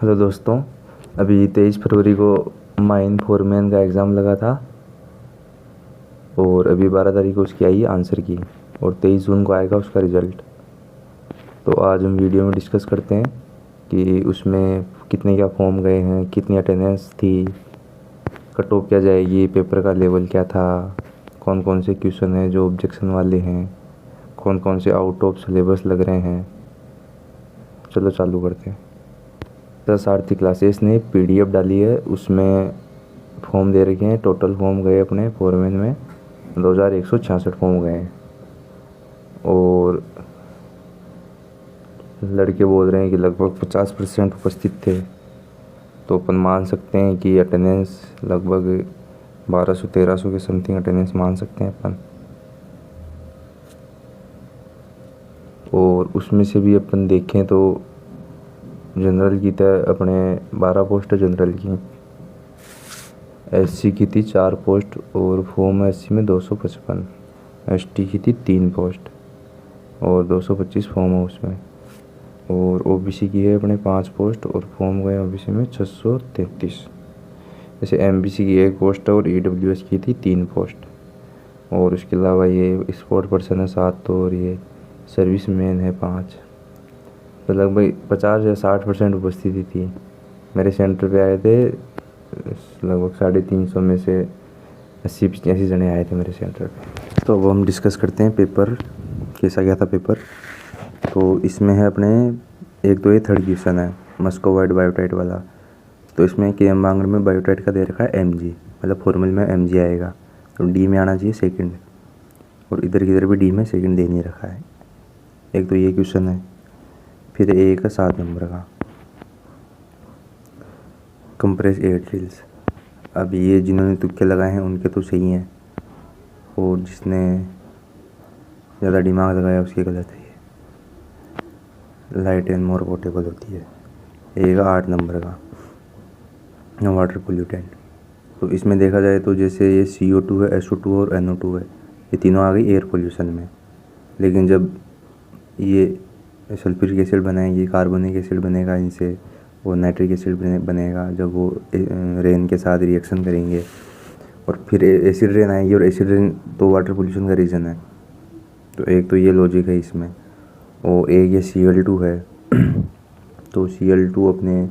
Hello दोस्तों, अभी 23 फरवरी को माइन फोरमैन का एग्ज़ाम लगा था और अभी 12 तारीख को उसकी आई आंसर की और 23 जून को आएगा उसका रिज़ल्ट। तो आज हम वीडियो में डिस्कस करते हैं कि उसमें कितने क्या फॉर्म गए हैं, कितनी अटेंडेंस थी, कट ऑफ क्या जाएगी, पेपर का लेवल क्या था, कौन कौन से क्वेश्चन हैं जो ऑब्जेक्शन वाले हैं, कौन कौन से आउट ऑफ सिलेबस लग रहे हैं। चलो चालू करते हैं। 10 आरती क्लासेस ने PDF डाली है, उसमें फॉर्म दे रखे हैं। टोटल फॉर्म गए अपने फोरमैन में 2166 फॉर्म गए हैं और लड़के बोल रहे हैं कि लगभग 50% उपस्थित थे। तो अपन मान सकते हैं कि अटेंडेंस लगभग 1200-1300 के समथिंग अटेंडेंस मान सकते हैं अपन। और उसमें से भी अपन देखें तो जनरल की तरह अपने 12 पोस्ट जनरल की, SC की थी 4 पोस्ट और फॉर्म SC में 255, ST की थी 3 पोस्ट और 225 फॉर्म है उसमें। और OBC की है अपने 5 पोस्ट और फॉर्म गए OBC में 633। जैसे MBC की 1 पोस्ट है और EWS की थी 3 पोस्ट। और उसके अलावा ये स्पोर्ट पर्सन है 7 और ये सर्विस मैन है 5। तो लगभग 50 या 60% उपस्थिति थी। मेरे सेंटर पे आए थे लगभग 350 में से 80-85 जने आए थे मेरे सेंटर पे। तो अब हम डिस्कस करते हैं पेपर कैसा गया था पेपर। तो इसमें है अपने एक तो ये थर्ड क्वेश्चन है मस्कोवाइड बायोटाइट वाला। तो इसमें KM बांगड़ में बायोटाइट का दे रखा है MG, मतलब फॉर्मल में MG आएगा। तो D में आना चाहिए सेकंड और इधर किधर भी D में सेकंड दे नहीं रखा है। एक तो ये क्वेश्चन है। फिर एक है 7 नंबर का कंप्रेस एयर ड्रिल्स। अब ये जिन्होंने तुक्के लगाए हैं उनके तो सही हैं और जिसने ज़्यादा दिमाग लगाया उसकी गलत है। ये लाइट एंड मोर पोर्टेबल होती है। एक 8 नंबर का वाटर पोल्यूटेंट। तो इसमें देखा जाए तो जैसे ये CO2 है, SO2 और NO2 है, ये तीनों आ गई एयर पोल्यूशन में। लेकिन जब ये सल्फ्यूरिक एसिड बनाएंगे, कार्बोनिक एसिड बनेगा इनसे और नाइट्रिक एसिड बनेगा जब वो रेन के साथ रिएक्शन करेंगे और फिर एसिड रेन आएगी। और एसिड रेन तो वाटर पोल्यूशन का रीज़न है। तो एक तो ये लॉजिक है इसमें। और एक ये Cl2 है। तो Cl2 अपने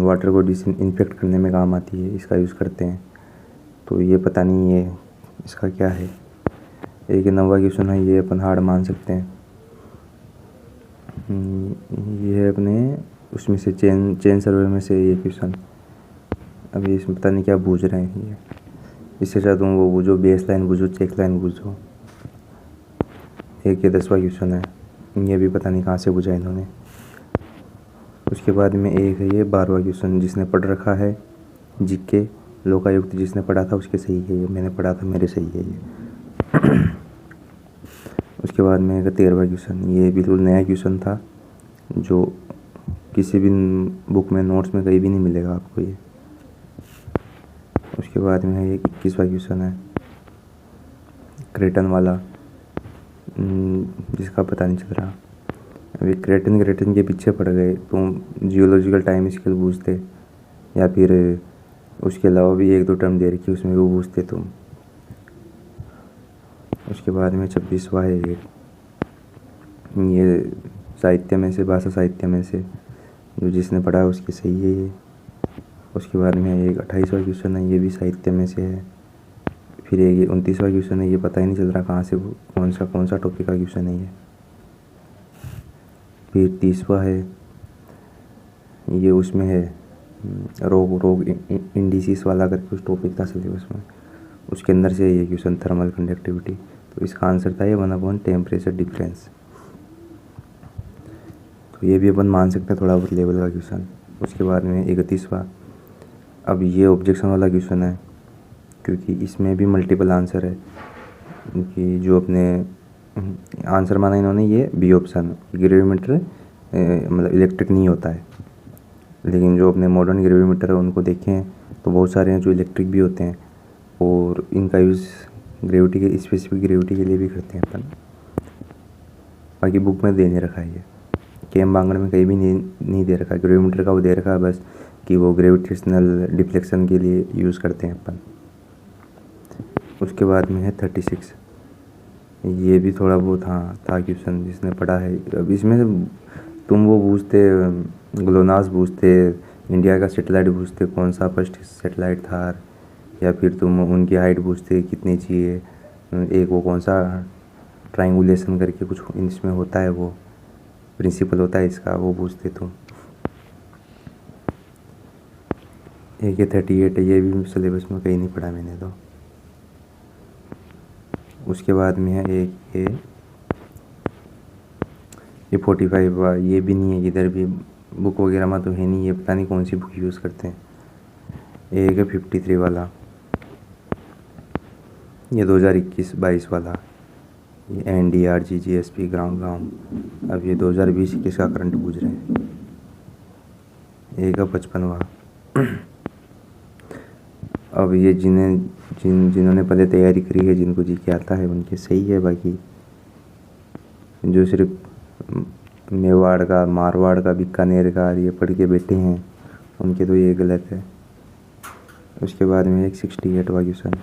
वाटर को डिसइंफेक्ट करने में काम आती है, इसका यूज़ करते हैं। तो ये पता नहीं है इसका क्या है। एक नवा क्वेश्चन है, ये अपन हार्ड मान सकते हैं। ये है अपने उसमें से चेन सर्वे में से ये क्वेश्चन। अभी इसमें पता नहीं क्या बूझ रहे हैं ये। इससे चाहे तुम वो बूझो, बेस लाइन बूझो, चेक लाइन बूझो। एक ये 10वां क्वेश्चन है, ये भी पता नहीं कहाँ से बूझा इन्होंने। उसके बाद में एक है ये 12वां क्वेश्चन, जिसने पढ़ रखा है GK लोकायुक्त जिसने पढ़ा था उसके सही है ये, मैंने पढ़ा था मेरे सही है ये। उसके बाद में एक 13वां क्वेश्चन, ये बिल्कुल नया क्वेश्चन था जो किसी भी बुक में नोट्स में कहीं भी नहीं मिलेगा आपको ये। उसके बाद में ये 21वां क्वेश्चन है क्रेटन वाला, जिसका पता नहीं चल रहा। अभी क्रेटन के पीछे पड़ गए तो जियोलॉजिकल टाइम स्केल पूछते या फिर उसके अलावा भी 1-2 टर्म दे रखी उसमें वो पूछते तुम। उसके बाद में 26वां है ये साहित्य में से, भाषा साहित्य में से, जो जिसने पढ़ा है उसकी सही है ये। उसके बाद में एक 28वां क्वेश्चन है, ये भी साहित्य में से है। फिर एक 29वां क्वेश्चन है, ये पता ही नहीं चल रहा कहाँ से कौन सा टॉपिक का क्वेश्चन है ये। फिर 30वां है, ये उसमें है रोग इंडिसिस वाला करके उस टॉपिक था सिलेबस में, उसके अंदर से ये क्वेश्चन थर्मल कंडक्टिविटी। तो इसका आंसर था ये 1/, टेम्परेचर डिफरेंस। तो ये भी अपन मान सकते हैं थोड़ा बहुत लेवल का क्वेश्चन। उसके बाद में 31वां, अब ये ऑब्जेक्शन वाला क्वेश्चन है क्योंकि इसमें भी मल्टीपल आंसर है। कि जो अपने आंसर माना इन्होंने ये B ऑप्शन, ग्रेविमीटर मतलब इलेक्ट्रिक नहीं होता है। लेकिन जो अपने मॉडर्न ग्रेविमीटर है उनको देखें तो बहुत सारे हैं जो इलेक्ट्रिक भी होते हैं और इनका यूज़ ग्रेविटी के स्पेसिफिक ग्रेविटी के लिए भी करते हैं अपन। बाकी बुक में दे नहीं रखा है ये कैम बांगड़ में कहीं भी नहीं दे रखा, ग्रेविमीटर का वो दे रखा बस कि वो ग्रेविटेशनल डिफ्लेक्शन के लिए यूज़ करते हैं अपन। उसके बाद में है 36, ये भी थोड़ा बहुत हाँ था क्वेश्चन जिसने पढ़ा है। अब इसमें से तुम वो पूछते ग्लोनास पूछते, इंडिया का सेटेलाइट पूछते कौन सा फर्स्ट सेटेलाइट था, या फिर तुम उनकी हाइट पूछते कितनी चाहिए, एक वो कौन सा ट्रायंगुलेशन करके कुछ इसमें होता है, वो प्रिंसिपल होता है इसका, वो पूछते तुम। एक ये 38 है, ये भी सिलेबस में कहीं नहीं पढ़ा मैंने तो। उसके बाद में है एक ये 45, ये भी नहीं है इधर भी, बुक वगैरह में तो है नहीं, ये पता नहीं कौन सी बुक यूज़ करते हैं। एक है 53 वाला, ये 2021-22 वाला, ये NDRG GSP गाँव। अब ये 2020-21 का करंट पूछ रहे हैं। एक है 55वां। अब ये जिन्होंने पहले तैयारी करी है, जिनको जी के आता है उनके सही है, बाकी जो सिर्फ मेवाड़ का, मारवाड़ का, बीकानेर का ये पढ़ के बैठे हैं उनके तो ये गलत है। उसके बाद में एक 68वां क्वेश्चन,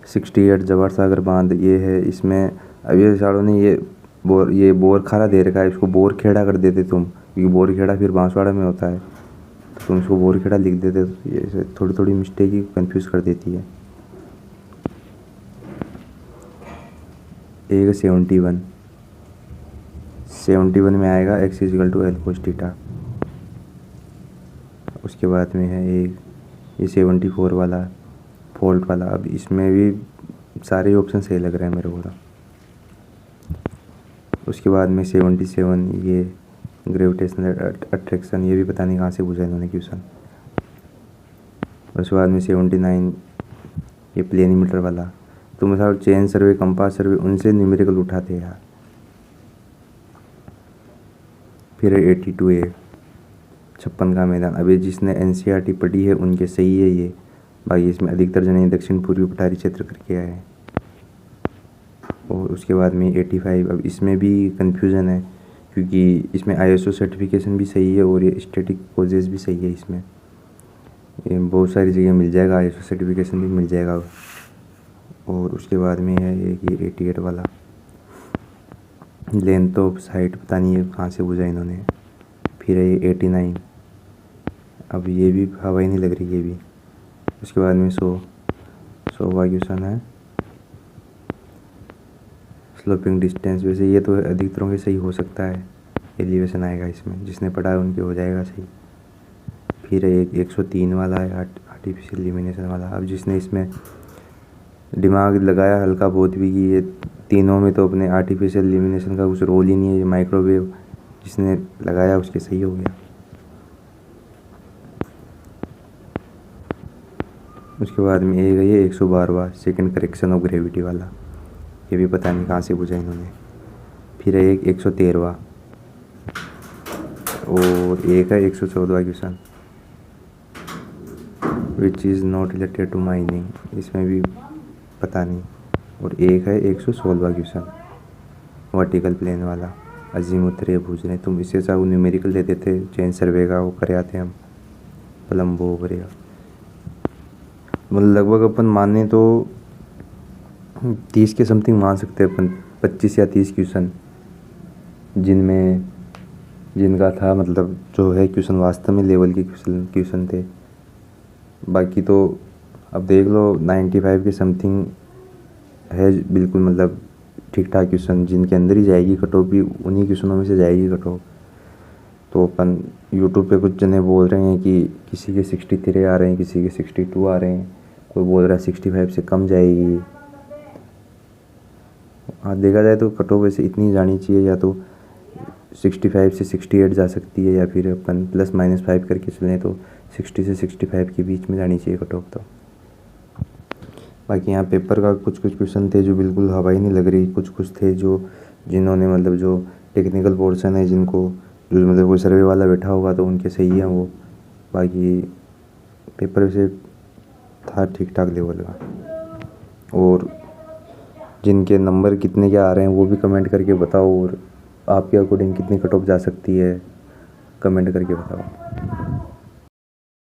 68 जवाहर सागर बांध ये है। इसमें अब ये सालों ने ये बोर खारा दे रखा है, इसको बोर खेड़ा कर देते तुम, क्योंकि बोर खेड़ा फिर बांसवाड़ा में होता है, तो तुम इसको बोर खेड़ा लिख देते, तो ये थोड़ी थोड़ी मिस्टेक ही कंफ्यूज कर देती है। एक 71 में आएगा x = L cos थीटा। उसके बाद में है एक ये 74 वाला फॉल्ट वाला। अब इसमें भी सारे ऑप्शन सही लग रहे हैं मेरे को तो। उसके बाद में 77 ये ग्रेविटेशनल अट्रैक्शन, ये भी पता नहीं कहाँ से पूछा इन्होंने क्वेश्चन। उसके बाद में 79 ये प्लेनीमीटर वाला, तो मतलब चेन सर्वे, कंपास सर्वे, उनसे न्यूमेरिकल उठाते यार। फिर 82A 56 का मैदान। अभी जिसने NCERT पढ़ी है उनके सही है ये, बाकी इसमें अधिकतर जने दक्षिण पूर्वी पठारी क्षेत्र करके आए हैं। और उसके बाद में 85, अब इसमें भी कन्फ्यूज़न है क्योंकि इसमें ISO सर्टिफिकेशन भी सही है और ये स्टैटिक कोजेस भी सही है। इसमें ये बहुत सारी जगह मिल जाएगा, ISO सर्टिफिकेशन भी मिल जाएगा। और उसके बाद में है एक ये 88 वाला, लेंथ ऑफ साइट, पता नहीं है कहाँ से पूछा इन्होंने। फिर है ये 89, अब ये भी हवा ही नहीं लग रही ये भी। उसके बाद में 100वां क्वेश्चन है स्लोपिंग डिस्टेंस। वैसे ये तो अधिकतरों के सही हो सकता है, एलिवेशन आएगा इसमें, जिसने पढ़ा है उनके हो जाएगा सही। फिर एक 103 वाला है आर्टिफिशियल इल्यूमिनेशन वाला। अब जिसने इसमें दिमाग लगाया हल्का बहुत भी कि ये तीनों में तो अपने आर्टिफिशियल इल्यूमिनेशन का कुछ रोल ही नहीं है, ये माइक्रोवेव जिसने लगाया उसके सही हो गया। उसके बाद में एक है ये 112वां सेकंड करेक्शन ऑफ ग्रेविटी वाला, ये भी पता नहीं कहाँ से पूछा इन्होंने। फिर है एक 113वां और एक है 114वां question, which is not related to mining, इसमें भी पता नहीं। और एक है 116वां क्वेश्चन वर्टिकल प्लेन वाला, अजीमुथ रे पूछ रहे। तुम इससे चाहो न्यूमेरिकल दे देते, चेन सर्वे का वो करे आते हम, पलम्बो करेगा। मतलब लगभग अपन माने तो 30 के समथिंग मान सकते हैं अपन, 25 या 30 क्वेश्चन जिनका था, मतलब जो है क्वेश्चन वास्तव में लेवल के क्वेश्चन थे। बाकी तो अब देख लो 95 के समथिंग है बिल्कुल, मतलब ठीक ठाक क्वेश्चन जिनके अंदर ही जाएगी कट ऑफ, भी उन्हीं क्वेश्चनों में से जाएगी कट ऑफ। तो अपन यूट्यूब पे कुछ जने बोल रहे हैं कि किसी के 63 आ रहे हैं, किसी के 62 आ रहे हैं, कोई बोल रहा है 65 से कम जाएगी। हाँ देखा जाए तो कट ऑफ वैसे इतनी जानी चाहिए, या तो 65 से 68 जा सकती है, या फिर अपन ±5 करके चलें तो 60 से 65 के बीच में जानी चाहिए कट ऑफ। तो बाकी यहाँ पेपर का कुछ क्वेश्चन थे जो बिल्कुल हवा ही नहीं लग रही, कुछ थे जिन्होंने मतलब जो टेक्निकल पोर्शन है, जिनको जो मतलब कोई सर्वे वाला बैठा होगा तो उनके सही है वो। बाकी पेपर से था ठीक ठाक लेवल का। और जिनके नंबर कितने के आ रहे हैं वो भी कमेंट करके बताओ, और आपके अकॉर्डिंग कितनी कट ऑफ जा सकती है कमेंट करके बताओ।